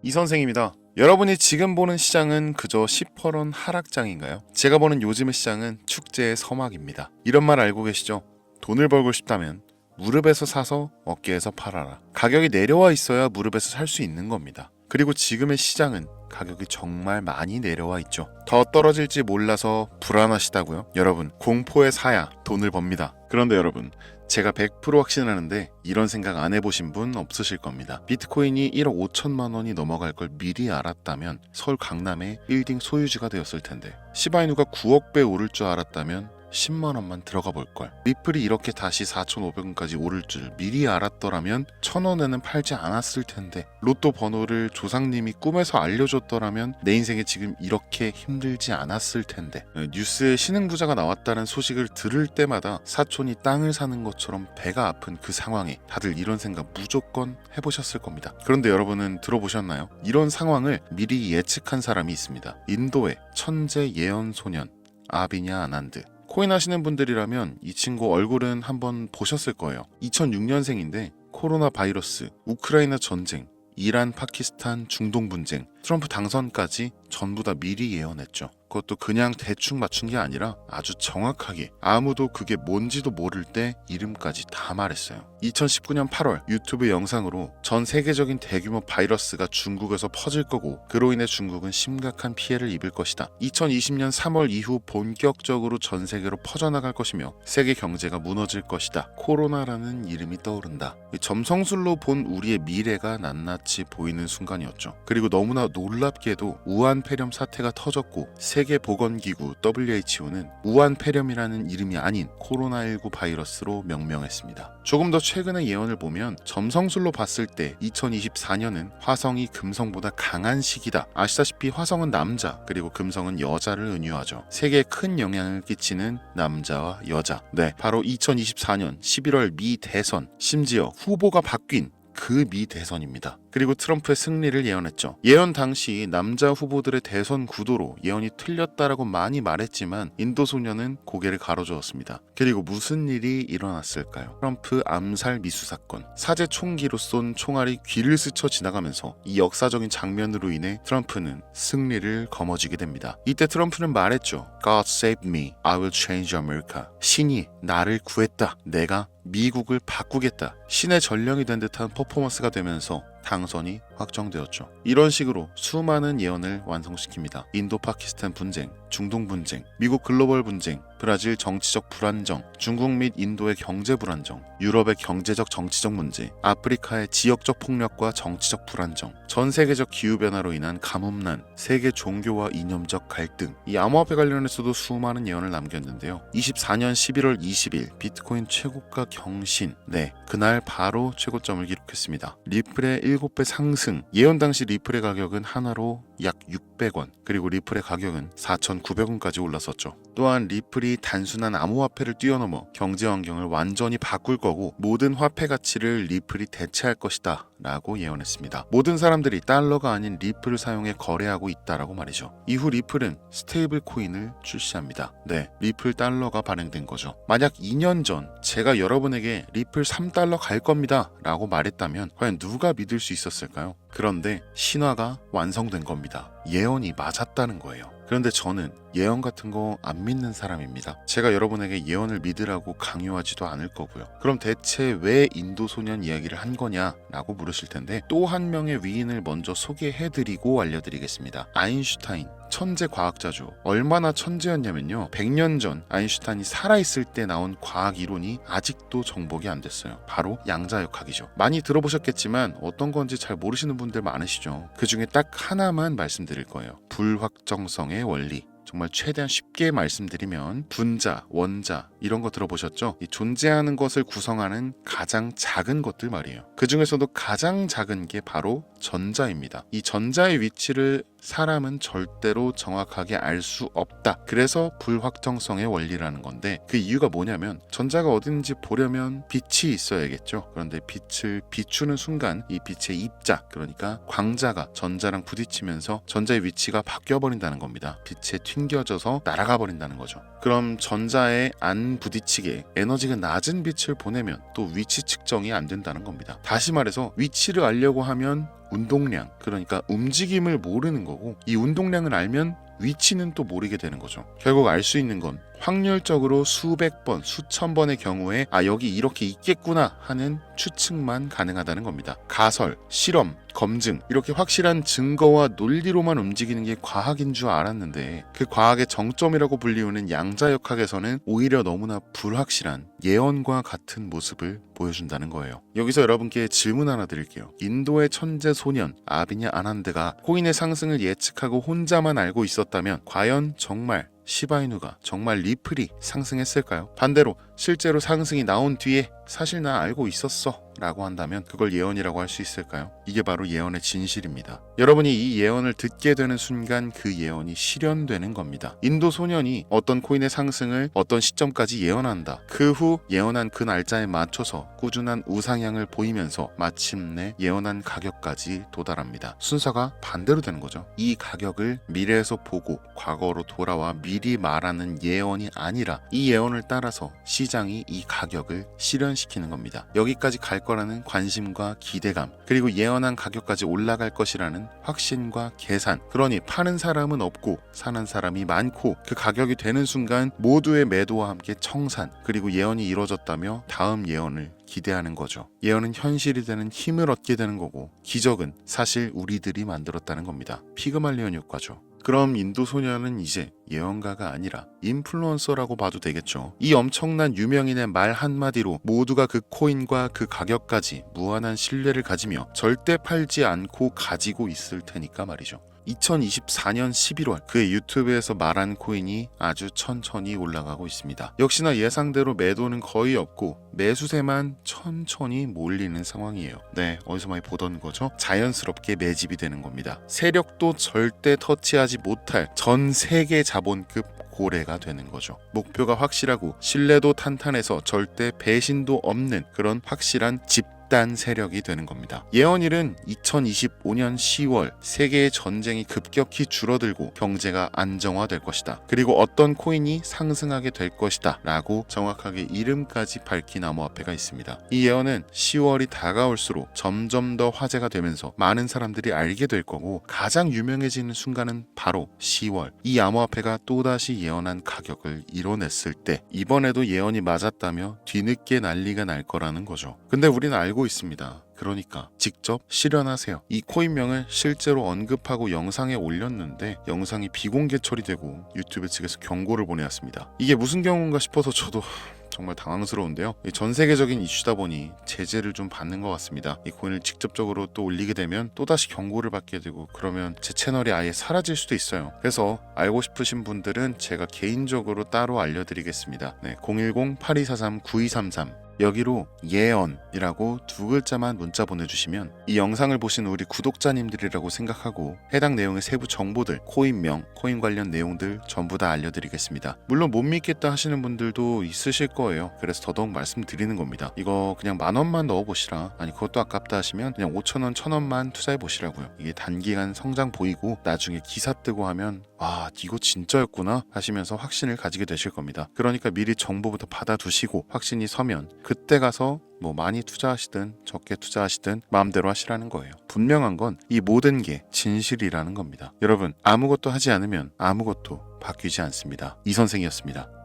이 선생입니다. 여러분이 지금 보는 시장은 그저 10% 하락장인가요? 제가 보는 요즘의 시장은 축제의 서막입니다. 이런 말 알고 계시죠? 돈을 벌고 싶다면 무릎에서 사서 어깨에서 팔아라. 가격이 내려와 있어야 무릎에서 살 수 있는 겁니다. 그리고 지금의 시장은 가격이 정말 많이 내려와 있죠. 더 떨어질지 몰라서 불안하시다고요? 여러분, 공포에 사야 돈을 법니다. 그런데 여러분, 제가 100% 확신하는데 이런 생각 안 해보신 분 없으실 겁니다. 비트코인이 1억 5천만 원이 넘어갈 걸 미리 알았다면 서울 강남의 빌딩 소유주가 되었을 텐데, 시바이누가 9억 배 오를 줄 알았다면 10만 원만 들어가 볼 걸. 리플이 이렇게 다시 4,500원까지 오를 줄 미리 알았더라면 1,000원에는 팔지 않았을 텐데, 로또 번호를 조상님이 꿈에서 알려줬더라면 내 인생에 지금 이렇게 힘들지 않았을 텐데. 뉴스에 신흥부자가 나왔다는 소식을 들을 때마다 사촌이 땅을 사는 것처럼 배가 아픈 그 상황에 다들 이런 생각 무조건 해보셨을 겁니다. 그런데 여러분은 들어보셨나요? 이런 상황을 미리 예측한 사람이 있습니다. 인도의 천재 예언 소년 아비냐 아난드. 코인 하시는 분들이라면 이 친구 얼굴은 한번 보셨을 거예요. 2006년생인데 코로나 바이러스, 우크라이나 전쟁, 이란, 파키스탄, 중동 분쟁, 트럼프 당선까지 전부 다 미리 예언했죠. 그것도 그냥 대충 맞춘 게 아니라 아주 정확하게, 아무도 그게 뭔지도 모를 때 이름까지 다 말했어요. 2019년 8월 유튜브 영상으로 전 세계적인 대규모 바이러스가 중국에서 퍼질 거고 그로 인해 중국은 심각한 피해를 입을 것이다. 2020년 3월 이후 본격적으로 전 세계로 퍼져나갈 것이며 세계 경제가 무너질 것이다. 코로나라는 이름이 떠오른다. 점성술로 본 우리의 미래가 낱낱이 보이는 순간이었죠. 그리고 너무나 놀랍게도 우한 폐렴 사태가 터졌고 세계보건기구 WHO는 우한 폐렴이라는 이름이 아닌 코로나19 바이러스로 명명했습니다. 조금 더 최근의 예언을 보면 점성술로 봤을 때 2024년은 화성이 금성보다 강한 시기다. 아시다시피 화성은 남자 그리고 금성은 여자를 은유하죠. 세계에 큰 영향을 끼치는 남자와 여자. 네, 바로 2024년 11월 미 대선, 심지어 후보가 바뀐 그 미 대선입니다. 그리고 트럼프의 승리를 예언했죠. 예언 당시 남자 후보들의 대선 구도로 예언이 틀렸다라고 많이 말했지만 인도 소녀는 고개를 가로저었습니다. 그리고 무슨 일이 일어났을까요? 트럼프 암살 미수 사건. 사제 총기로 쏜 총알이 귀를 스쳐 지나가면서 이 역사적인 장면으로 인해 트럼프는 승리를 거머쥐게 됩니다. 이때 트럼프는 말했죠. God save me. I will change America. 신이 나를 구했다. 내가 미국을 바꾸겠다. 신의 전령이 된 듯한 퍼포먼스가 되면서 당선이 확정되었죠. 이런 식으로 수많은 예언을 완성시킵니다. 인도 파키스탄 분쟁, 중동 분쟁, 미국 글로벌 분쟁, 브라질 정치적 불안정, 중국 및 인도의 경제 불안정, 유럽의 경제적 정치적 문제, 아프리카의 지역적 폭력과 정치적 불안정, 전 세계적 기후변화로 인한 가뭄난, 세계 종교와 이념적 갈등, 이 암호화폐 관련해서도 수많은 예언을 남겼는데요. 24년 11월 20일 비트코인 최고가 경신, 네, 그날 바로 최고점을 기록했습니다. 리플의 7배 상승. 예언 당시 리플의 가격은 하나로 약 600원, 그리고 리플의 가격은 4,900원까지 올랐었죠. 또한 리플이 단순한 암호화폐를 뛰어넘어 경제 환경을 완전히 바꿀 거고 모든 화폐 가치를 리플이 대체할 것이다 라고 예언했습니다. 모든 사람들이 달러가 아닌 리플을 사용해 거래하고 있다라고 말이죠. 이후 리플은 스테이블 코인을 출시합니다. 네, 리플 달러가 발행된 거죠. 만약 2년 전 제가 여러분에게 리플 3달러 갈 겁니다 라고 말했다면 과연 누가 믿을 수 있었을까요? 그런데 신화가 완성된 겁니다. 예언이 맞았다는 거예요. 그런데 저는 예언 같은 거 안 믿는 사람입니다. 제가 여러분에게 예언을 믿으라고 강요하지도 않을 거고요. 그럼 대체 왜 인도 소년 이야기를 한 거냐라고 물으실 텐데, 또 한 명의 위인을 먼저 소개해드리고 알려드리겠습니다. 아인슈타인. 천재 과학자죠. 얼마나 천재였냐면요. 100년 전 아인슈타인이 살아있을 때 나온 과학 이론이 아직도 정복이 안 됐어요. 바로 양자역학이죠. 많이 들어보셨겠지만 어떤 건지 잘 모르시는 분들 많으시죠. 그 중에 딱 하나만 말씀드릴 거예요. 불확정성의 원리. 정말 최대한 쉽게 말씀드리면 분자, 원자 이런 거 들어보셨죠? 이 존재하는 것을 구성하는 가장 작은 것들 말이에요. 그 중에서도 가장 작은 게 바로 전자입니다. 이 전자의 위치를 사람은 절대로 정확하게 알 수 없다. 그래서 불확정성의 원리라는 건데, 그 이유가 뭐냐면 전자가 어딘지 보려면 빛이 있어야겠죠. 그런데 빛을 비추는 순간 이 빛의 입자, 그러니까 광자가 전자랑 부딪히면서 전자의 위치가 바뀌어버린다는 겁니다. 빛에 튕겨져서 날아가 버린다는 거죠. 그럼 전자에 안 부딪히게 에너지가 낮은 빛을 보내면 또 위치 측정이 안 된다는 겁니다. 다시 말해서 위치를 알려고 하면 운동량, 그러니까 움직임을 모르는 거고, 이 운동량을 알면 위치는 또 모르게 되는 거죠. 결국 알 수 있는 건 확률적으로 수백 번, 수천 번의 경우에 여기 이렇게 있겠구나 하는 추측만 가능하다는 겁니다. 가설, 실험, 검증, 이렇게 확실한 증거와 논리로만 움직이는 게 과학인 줄 알았는데, 그 과학의 정점이라고 불리우는 양자역학에서는 오히려 너무나 불확실한 예언과 같은 모습을 보여준다는 거예요. 여기서 여러분께 질문 하나 드릴게요. 인도의 천재 소년 아비냐 아난드가 코인의 상승을 예측하고 혼자만 알고 있었다면 과연 정말 시바이누가, 정말 리플이 상승했을까요? 반대로 실제로 상승이 나온 뒤에 사실 나 알고 있었어 라고 한다면 그걸 예언이라고 할 수 있을까요? 이게 바로 예언의 진실입니다. 여러분이 이 예언을 듣게 되는 순간 그 예언이 실현되는 겁니다. 인도 소년이 어떤 코인의 상승을 어떤 시점까지 예언한다. 그 후 예언한 그 날짜에 맞춰서 꾸준한 우상향을 보이면서 마침내 예언한 가격까지 도달합니다. 순서가 반대로 되는 거죠. 이 가격을 미래에서 보고 과거로 돌아와 미리 말하는 예언이 아니라 이 예언을 따라서 시장이 이 가격을 실현시키는 겁니다. 여기까지 갈 거라는 관심과 기대감, 그리고 예언한 가격까지 올라갈 것이라는 확신과 계산. 그러니 파는 사람은 없고 사는 사람이 많고 그 가격이 되는 순간 모두의 매도와 함께 청산, 그리고 예언이 이루어졌다며 다음 예언을 기대하는 거죠. 예언은 현실이 되는 힘을 얻게 되는 거고, 기적은 사실 우리들이 만들었다는 겁니다. 피그말리온 효과죠. 그럼 인도 소년은 이제 예언가가 아니라 인플루언서라고 봐도 되겠죠. 이 엄청난 유명인의 말 한마디로 모두가 그 코인과 그 가격까지 무한한 신뢰를 가지며 절대 팔지 않고 가지고 있을 테니까 말이죠. 2024년 11월 그의 유튜브에서 말한 코인이 아주 천천히 올라가고 있습니다. 역시나 예상대로 매도는 거의 없고 매수세만 천천히 몰리는 상황이에요. 네, 어디서 많이 보던 거죠? 자연스럽게 매집이 되는 겁니다. 세력도 절대 터치하지 못할 전 세계 자본급 고래가 되는 거죠. 목표가 확실하고 신뢰도 탄탄해서 절대 배신도 없는 그런 확실한 집단 세력이 되는 겁니다. 예언일은 2025년 10월 세계의 전쟁이 급격히 줄어들고 경제가 안정화될 것이다. 그리고 어떤 코인이 상승하게 될 것이다 라고 정확하게 이름까지 밝힌 암호화폐가 있습니다. 이 예언은 10월이 다가올수록 점점 더 화제가 되면서 많은 사람들이 알게 될 거고, 가장 유명해지는 순간은 바로 10월. 이 암호화폐가 또다시 예언한 가격을 이뤄냈을 때 이번에도 예언이 맞았다며 뒤늦게 난리가 날 거라는 거죠. 근데 우리는 알고 있습니다. 그러니까 직접 실현하세요. 이 코인명을 실제로 언급하고 영상에 올렸는데 영상이 비공개 처리되고 유튜브 측에서 경고를 보내왔습니다. 이게 무슨 경우인가 싶어서 저도 정말 당황스러운데요. 전 세계적인 이슈다 보니 제재를 좀 받는 것 같습니다. 이 코인을 직접적으로 또 올리게 되면 또다시 경고를 받게 되고, 그러면 제 채널이 아예 사라질 수도 있어요. 그래서 알고 싶으신 분들은 제가 개인적으로 따로 알려드리겠습니다. 네, 010-8243-9233 여기로 예언이라고 두 글자만 문자 보내주시면 이 영상을 보신 우리 구독자님들이라고 생각하고 해당 내용의 세부 정보들, 코인명, 코인 관련 내용들 전부 다 알려드리겠습니다. 물론 못 믿겠다 하시는 분들도 있으실 거예요. 그래서 더더욱 말씀드리는 겁니다. 이거 그냥 10,000원만 넣어보시라, 아니 그것도 아깝다 하시면 그냥 5,000원, 1,000원만 투자해보시라고요. 이게 단기간 성장 보이고 나중에 기사 뜨고 하면 와, 이거 진짜였구나 하시면서 확신을 가지게 되실 겁니다. 그러니까 미리 정보부터 받아두시고 확신이 서면 그때 가서 뭐 많이 투자하시든 적게 투자하시든 마음대로 하시라는 거예요. 분명한 건 이 모든 게 진실이라는 겁니다. 여러분, 아무것도 하지 않으면 아무것도 바뀌지 않습니다. 이 선생이었습니다.